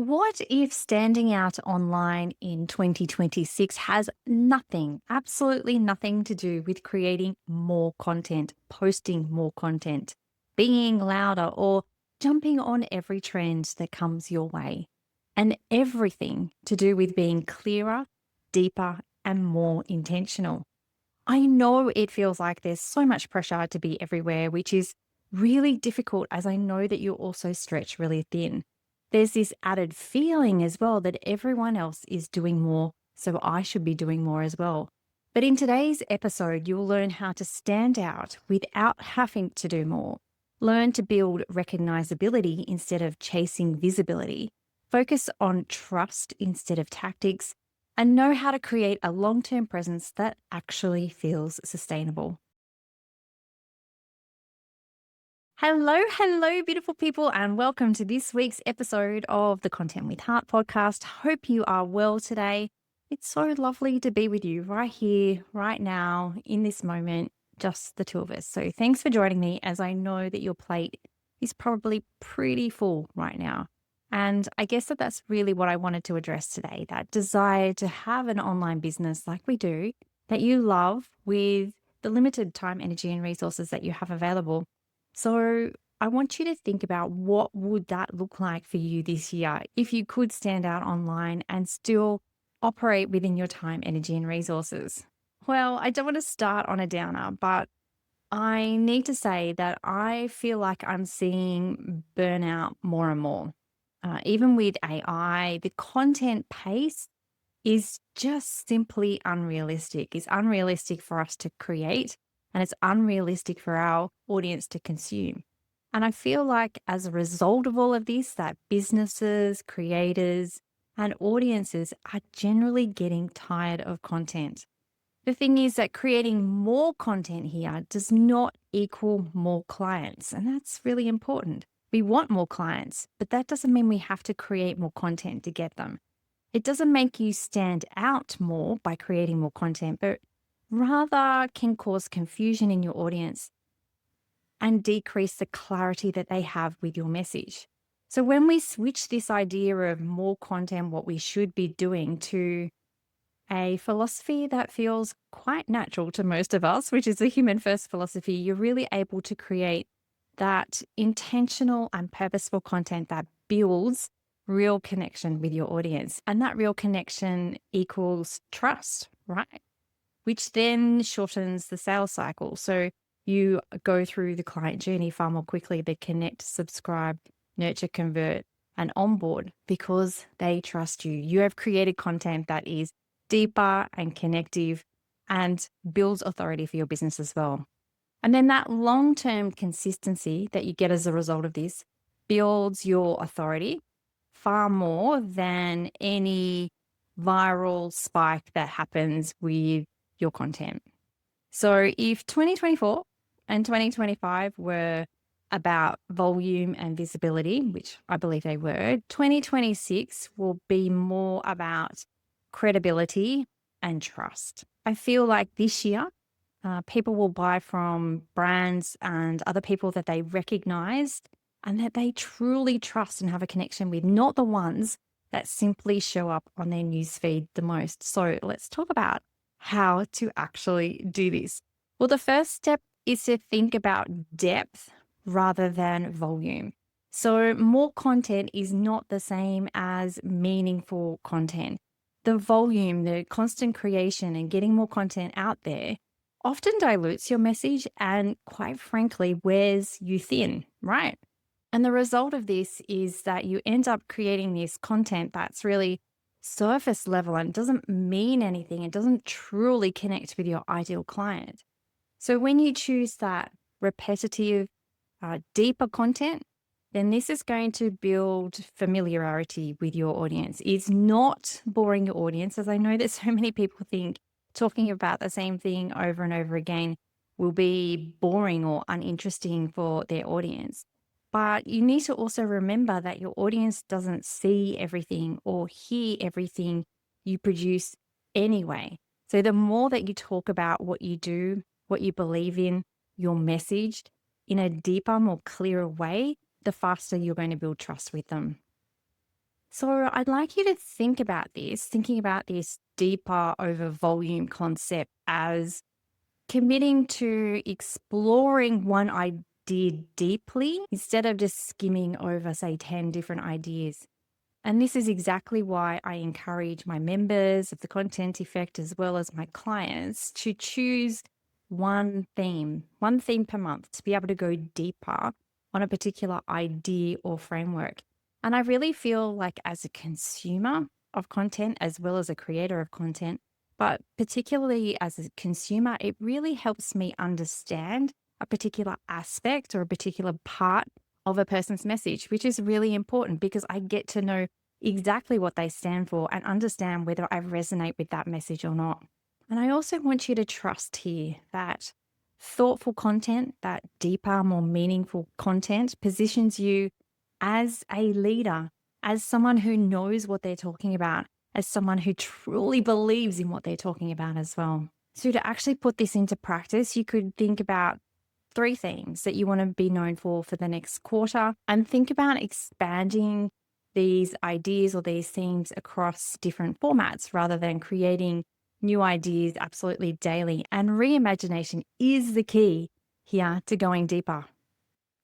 What if standing out online in 2026 has nothing, absolutely nothing to do with creating more content, posting more content, being louder, or jumping on every trend that comes your way? And everything to do with being clearer, deeper, and more intentional. I know it feels like there's so much pressure to be everywhere, which is really difficult as I know that you also stretch really thin. There's this added feeling as well that everyone else is doing more, so I should be doing more as well. But in today's episode, you'll learn how to stand out without having to do more. Learn to build recognizability instead of chasing visibility. Focus on trust instead of tactics, and know how to create a long term presence that actually feels sustainable. Hello, beautiful people, and welcome to this week's episode of the Content with Heart podcast. Hope you are well today. It's so lovely to be with you right here, right now, in this moment, just the two of us. So, thanks for joining me as I know that your plate is probably pretty full right now. And I guess that's really what I wanted to address today, that desire to have an online business like we do that you love with the limited time, energy, and resources that you have available. So I want you to think about what would that look like for you this year if you could stand out online and still operate within your time, energy, and resources. Well, I don't want to start on a downer, but I need to say that I feel like I'm seeing burnout more and more. Even with AI, the content pace is just simply unrealistic. It's unrealistic for us to create, and it's unrealistic for our audience to consume. And I feel like as a result of all of this, that businesses, creators, and audiences are generally getting tired of content. The thing is that creating more content here does not equal more clients, and that's really important. We want more clients, but that doesn't mean we have to create more content to get them. It doesn't make you stand out more by creating more content, but rather can cause confusion in your audience and decrease the clarity that they have with your message. So when we switch this idea of more content, what we should be doing, to a philosophy that feels quite natural to most of us, which is the human first philosophy, you're really able to create that intentional and purposeful content that builds real connection with your audience. And that real connection equals trust, right? Which then shortens the sales cycle. So you go through the client journey far more quickly. They connect, subscribe, nurture, convert, and onboard because they trust you. You have created content that is deeper and connective and builds authority for your business as well. And then that long term consistency that you get as a result of this builds your authority far more than any viral spike that happens with your content. So if 2024 and 2025 were about volume and visibility, which I believe they were, 2026 will be more about credibility and trust. I feel like this year, people will buy from brands and other people that they recognize and that they truly trust and have a connection with, not the ones that simply show up on their newsfeed the most. So let's talk about how to actually do this. Well, the first step is to think about depth rather than volume. So more content is not the same as meaningful content. The volume, the constant creation and getting more content out there often dilutes your message and, quite frankly, wears you thin, right? And the result of this is that you end up creating this content that's really surface level and doesn't mean anything. It doesn't truly connect with your ideal client. So when you choose that repetitive, deeper content, then this is going to build familiarity with your audience. It's not boring your audience, as I know that so many people think talking about the same thing over and over again will be boring or uninteresting for their audience. But you need to also remember that your audience doesn't see everything or hear everything you produce anyway. So the more that you talk about what you do, what you believe in, your message in a deeper, more clearer way, the faster you're going to build trust with them. So I'd like you to thinking about this deeper over volume concept as committing to exploring one idea deeply instead of just skimming over, say, 10 different ideas. And this is exactly why I encourage my members of the Content Effect as well as my clients to choose one theme per month to be able to go deeper on a particular idea or framework. And I really feel like as a consumer of content as well as a creator of content, but particularly as a consumer, it really helps me understand a particular aspect or a particular part of a person's message, which is really important because I get to know exactly what they stand for and understand whether I resonate with that message or not. And I also want you to trust here that thoughtful content, that deeper, more meaningful content positions you as a leader, as someone who knows what they're talking about, as someone who truly believes in what they're talking about as well. So, to actually put this into practice, you could think about three themes that you want to be known for the next quarter and think about expanding these ideas or these themes across different formats rather than creating new ideas absolutely daily. And reimagination is the key here to going deeper.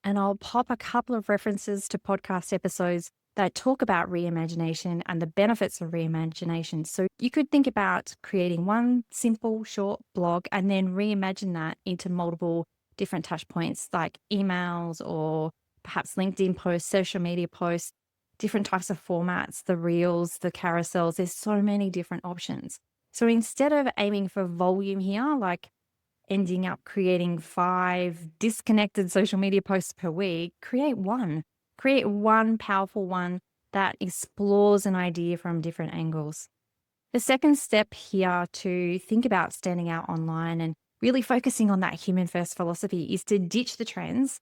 And I'll pop a couple of references to podcast episodes that talk about reimagination and the benefits of reimagination. So you could think about creating one simple, short blog and then reimagine that into multiple different touch points like emails or perhaps LinkedIn posts, social media posts, different types of formats, the reels, the carousels. There's so many different options. So instead of aiming for volume here, like ending up creating 5 disconnected social media posts per week, create one. Create one powerful one that explores an idea from different angles. The second step here to think about standing out online and really focusing on that human first philosophy is to ditch the trends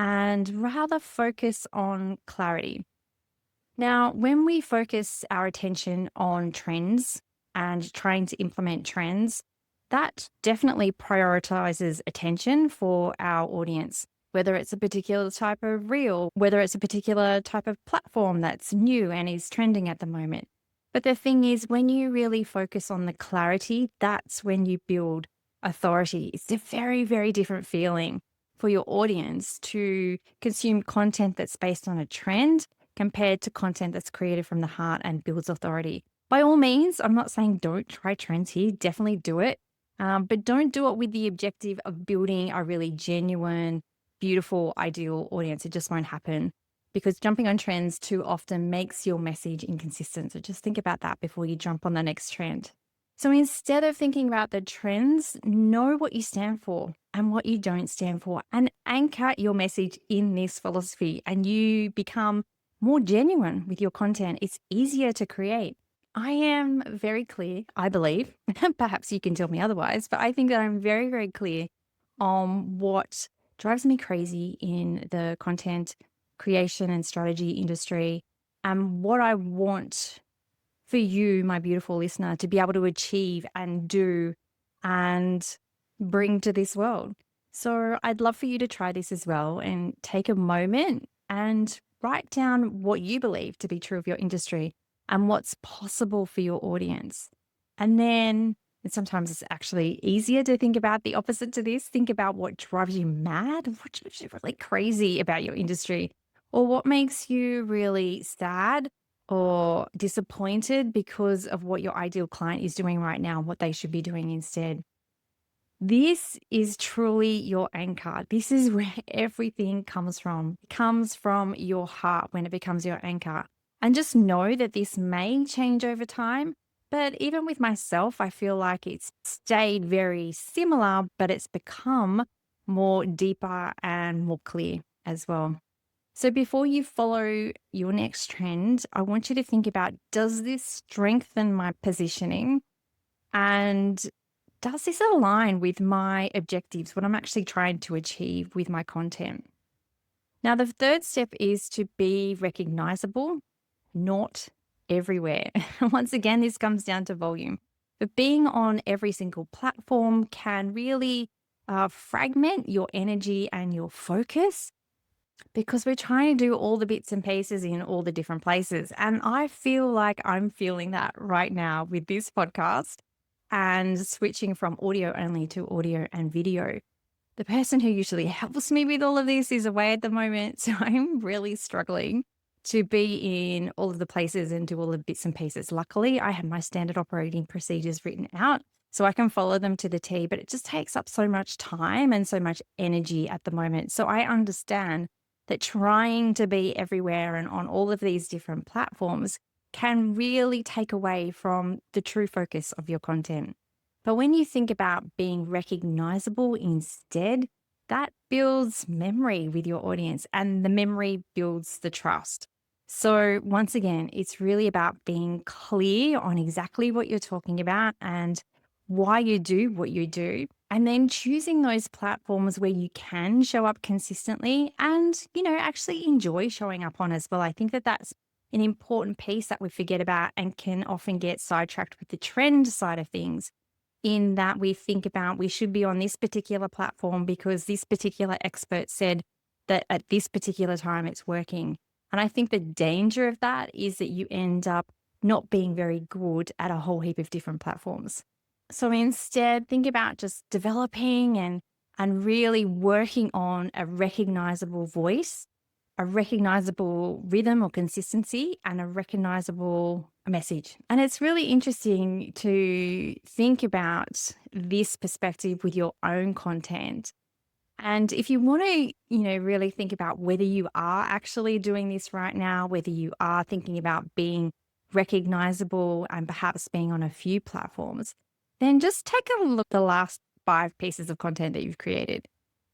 and rather focus on clarity. Now, when we focus our attention on trends and trying to implement trends, that definitely prioritizes attention for our audience, whether it's a particular type of reel, whether it's a particular type of platform that's new and is trending at the moment. But the thing is, when you really focus on the clarity, that's when you build authority. It's a very, very different feeling for your audience to consume content that's based on a trend compared to content that's created from the heart and builds authority. By all means, I'm not saying don't try trends here, definitely do it. But don't do it with the objective of building a really genuine, beautiful, ideal audience. It just won't happen because jumping on trends too often makes your message inconsistent. So just think about that before you jump on the next trend. So instead of thinking about the trends, know what you stand for and what you don't stand for and anchor your message in this philosophy and you become more genuine with your content. It's easier to create. I am very clear, I believe, perhaps you can tell me otherwise, but I think that I'm very, very clear on what drives me crazy in the content creation and strategy industry and what I want for you, my beautiful listener, to be able to achieve and do and bring to this world. So I'd love for you to try this as well and take a moment and write down what you believe to be true of your industry and what's possible for your audience. And then and sometimes it's actually easier to think about the opposite to this. Think about what drives you mad, what drives you really crazy about your industry, or what makes you really sad or disappointed because of what your ideal client is doing right now, what they should be doing instead. This is truly your anchor. This is where everything comes from. It comes from your heart when it becomes your anchor. And just know that this may change over time. But even with myself, I feel like it's stayed very similar, but it's become more deeper and more clear as well. So before you follow your next trend, I want you to think about, does this strengthen my positioning? And does this align with my objectives, what I'm actually trying to achieve with my content? Now, the third step is to be recognizable, not everywhere. Once again, this comes down to volume. But being on every single platform can really fragment your energy and your focus. because we're trying to do all the bits and pieces in all the different places. And I feel like I'm feeling that right now with this podcast and switching from audio only to audio and video. The person who usually helps me with all of this is away at the moment. So I'm really struggling to be in all of the places and do all the bits and pieces. Luckily, I have my standard operating procedures written out so I can follow them to the T, but it just takes up so much time and so much energy at the moment. So I understand that trying to be everywhere and on all of these different platforms can really take away from the true focus of your content. But when you think about being recognizable instead, that builds memory with your audience and the memory builds the trust. So, once again, it's really about being clear on exactly what you're talking about and why you do what you do. And then choosing those platforms where you can show up consistently and, actually enjoy showing up on as well. I think that that's an important piece that we forget about and can often get sidetracked with the trend side of things, in that we think about we should be on this particular platform because this particular expert said that at this particular time it's working. And I think the danger of that is that you end up not being very good at a whole heap of different platforms. So instead, think about just developing and really working on a recognizable voice, a recognizable rhythm or consistency, and a recognizable message. And it's really interesting to think about this perspective with your own content. And if you want to, really think about whether you are actually doing this right now, whether you are thinking about being recognizable and perhaps being on a few platforms, then just take a look at the last 5 pieces of content that you've created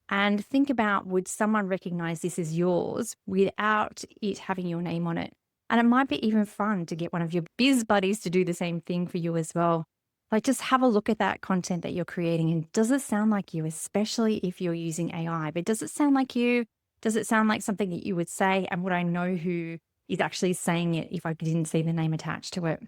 and think about, would someone recognize this as yours without it having your name on it? And it might be even fun to get one of your biz buddies to do the same thing for you as well. Like, just have a look at that content that you're creating and does it sound like you, especially if you're using AI? But does it sound like you? Does it sound like something that you would say? And would I know who is actually saying it if I didn't see the name attached to it?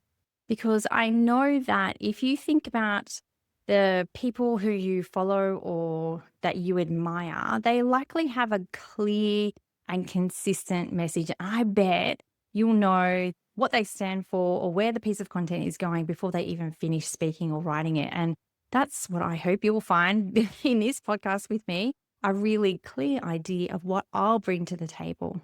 Because I know that if you think about the people who you follow or that you admire, they likely have a clear and consistent message. I bet you'll know what they stand for or where the piece of content is going before they even finish speaking or writing it. And that's what I hope you'll find in this podcast with me, a really clear idea of what I'll bring to the table.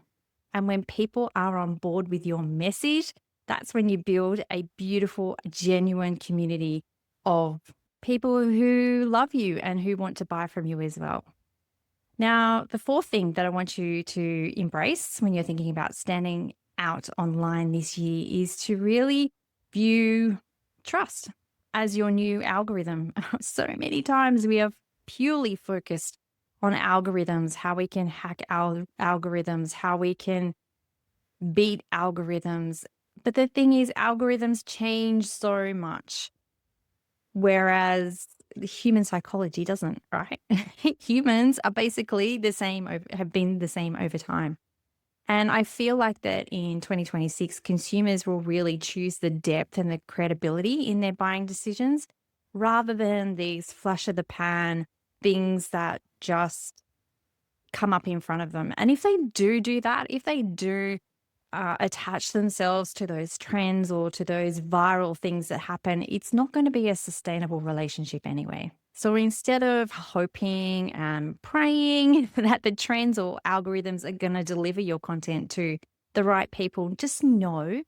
And when people are on board with your message, that's when you build a beautiful, genuine community of people who love you and who want to buy from you as well. Now, the fourth thing that I want you to embrace when you're thinking about standing out online this year is to really view trust as your new algorithm. So many times we are purely focused on algorithms, how we can hack our algorithms, how we can beat algorithms. But the thing is, algorithms change so much, whereas the human psychology doesn't, right? Humans are basically the same, have been the same over time. And I feel like that in 2026, consumers will really choose the depth and the credibility in their buying decisions rather than these flash of the pan things that just come up in front of them. And if they do that, if they do attach themselves to those trends or to those viral things that happen, it's not going to be a sustainable relationship anyway. So instead of hoping and praying that the trends or algorithms are going to deliver your content to the right people, just know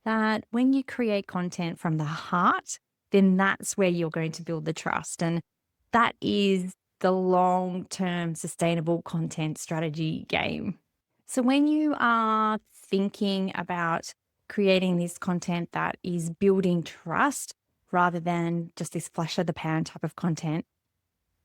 that when you create content from the heart, then that's where you're going to build the trust. And that is the long-term sustainable content strategy game. So when you are thinking about creating this content that is building trust rather than just this flash of the pan type of content,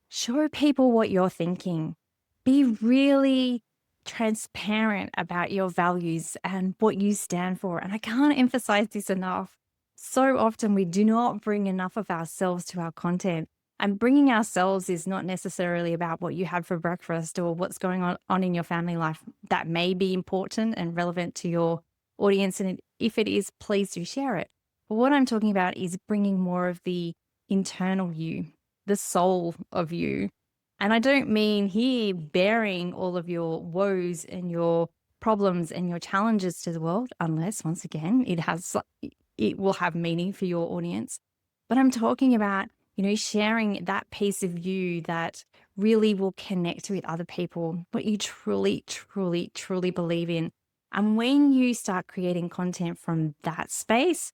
show people what you're thinking. Be really transparent about your values and what you stand for. And I can't emphasize this enough. So often we do not bring enough of ourselves to our content. And bringing ourselves is not necessarily about what you had for breakfast or what's going on in your family life. That may be important and relevant to your audience. And if it is, please do share it. But what I'm talking about is bringing more of the internal you, the soul of you, And I don't mean here bearing all of your woes and your problems and your challenges to the world, unless, once again, it will have meaning for your audience. But I'm talking about, sharing that piece of you that really will connect with other people, what you truly, truly, truly believe in. And when you start creating content from that space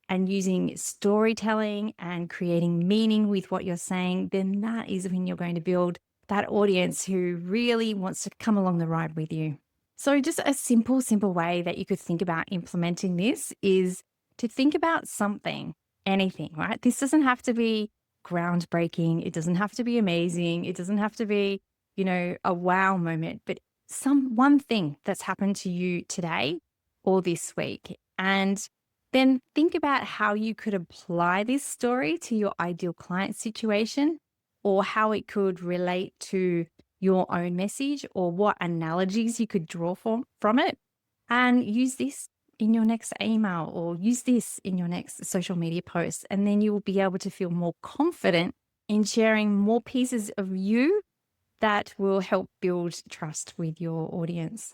and using storytelling and creating meaning with what you're saying, then that is when you're going to build that audience who really wants to come along the ride with you. So just a simple, simple way that you could think about implementing this is to think about something, anything, right? This doesn't have to be groundbreaking. It doesn't have to be amazing. It doesn't have to be, a wow moment, but one thing that's happened to you today or this week. And then think about how you could apply this story to your ideal client situation, or how it could relate to your own message, or what analogies you could draw from it, and use this in your next email or use this in your next social media post. And then you will be able to feel more confident in sharing more pieces of you that will help build trust with your audience.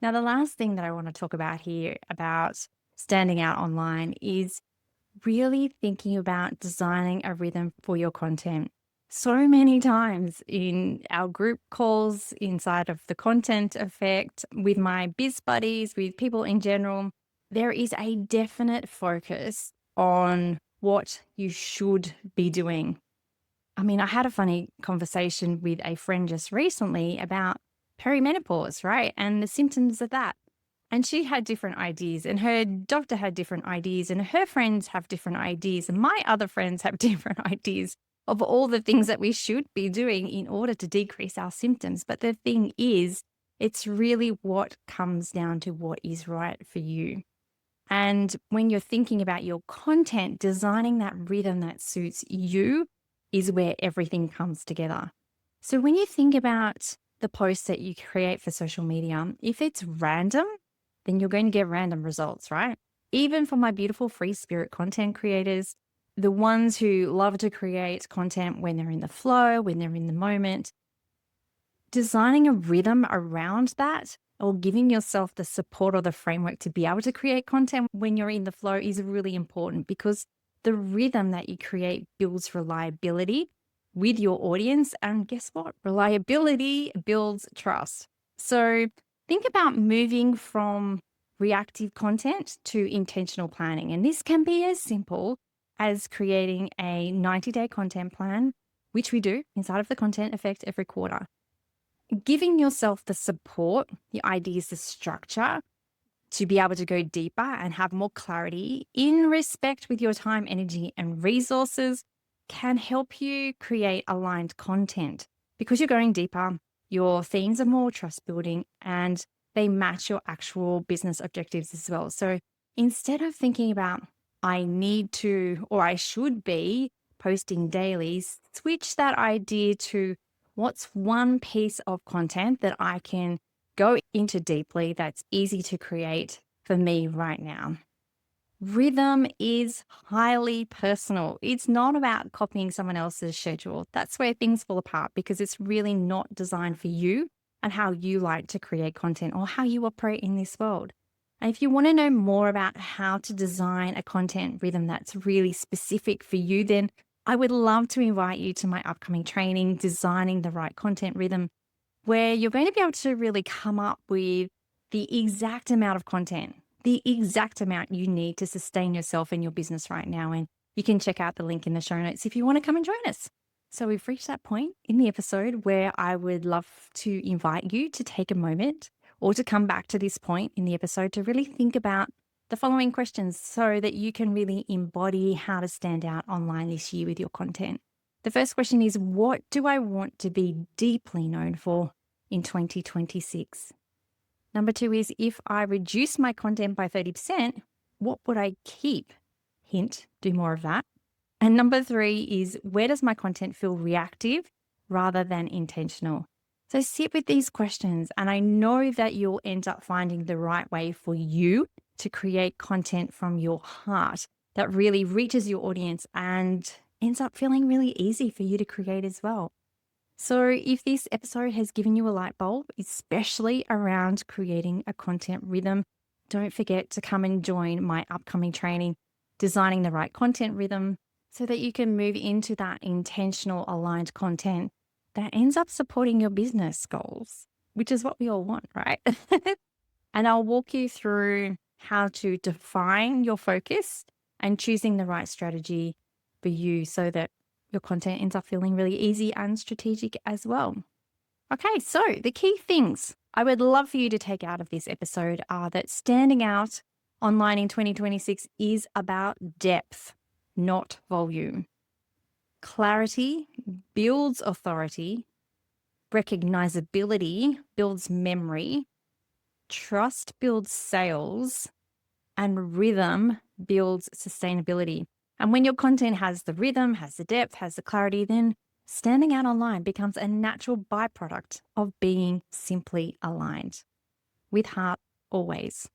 Now, the last thing that I want to talk about here about standing out online is really thinking about designing a rhythm for your content. So many times in our group calls, inside of the content effect, with my biz buddies, with people in general, there is a definite focus on what you should be doing. I mean, I had a funny conversation with a friend just recently about perimenopause, right? And the symptoms of that. And she had different ideas, and her doctor had different ideas, and her friends have different ideas, and my other friends have different ideas of all the things that we should be doing in order to decrease our symptoms. But the thing is, it's really what comes down to what is right for you. And when you're thinking about your content, designing that rhythm that suits you is where everything comes together. So when you think about the posts that you create for social media, if it's random, then you're going to get random results, right? Even for my beautiful free spirit content creators, the ones who love to create content when they're in the flow, when they're in the moment, designing a rhythm around that, or giving yourself the support or the framework to be able to create content when you're in the flow is really important, because the rhythm that you create builds reliability with your audience. And guess what? Reliability builds trust. So think about moving from reactive content to intentional planning. And this can be as simple as creating a 90-day content plan, which we do inside of the Content Effect every quarter. Giving yourself the support, the ideas, the structure to be able to go deeper and have more clarity in respect with your time, energy, and resources can help you create aligned content, because you're going deeper. Your themes are more trust building and they match your actual business objectives as well. So instead of thinking about, I need to or I should be posting daily, switch that idea to, what's one piece of content that I can go into deeply that's easy to create for me right now? Rhythm is highly personal. It's not about copying someone else's schedule. That's where things fall apart, because it's really not designed for you and how you like to create content or how you operate in this world. And if you want to know more about how to design a content rhythm that's really specific for you, then I would love to invite you to my upcoming training, Designing the Right Content Rhythm, where you're going to be able to really come up with the exact amount of content, the exact amount you need to sustain yourself and your business right now. And you can check out the link in the show notes if you want to come and join us. So we've reached that point in the episode where I would love to invite you to take a moment, or to come back to this point in the episode, to really think about the following questions so that you can really embody how to stand out online this year with your content. The first question is, what do I want to be deeply known for in 2026? Number 2 is, if I reduce my content by 30%, what would I keep? Hint, do more of that. And number 3 is, where does my content feel reactive rather than intentional? So sit with these questions, and I know that you'll end up finding the right way for you to create content from your heart that really reaches your audience and ends up feeling really easy for you to create as well. So, if this episode has given you a light bulb, especially around creating a content rhythm, don't forget to come and join my upcoming training, Designing the Right Content Rhythm, so that you can move into that intentional, aligned content that ends up supporting your business goals, which is what we all want, right? And I'll walk you through how to define your focus and choosing the right strategy for you so that your content ends up feeling really easy and strategic as well. Okay, so the key things I would love for you to take out of this episode are that standing out online in 2026 is about depth, not volume. Clarity builds authority, recognizability builds memory, trust builds sales, and rhythm builds sustainability. And when your content has the rhythm, has the depth, has the clarity, then standing out online becomes a natural byproduct of being simply aligned. With heart, always.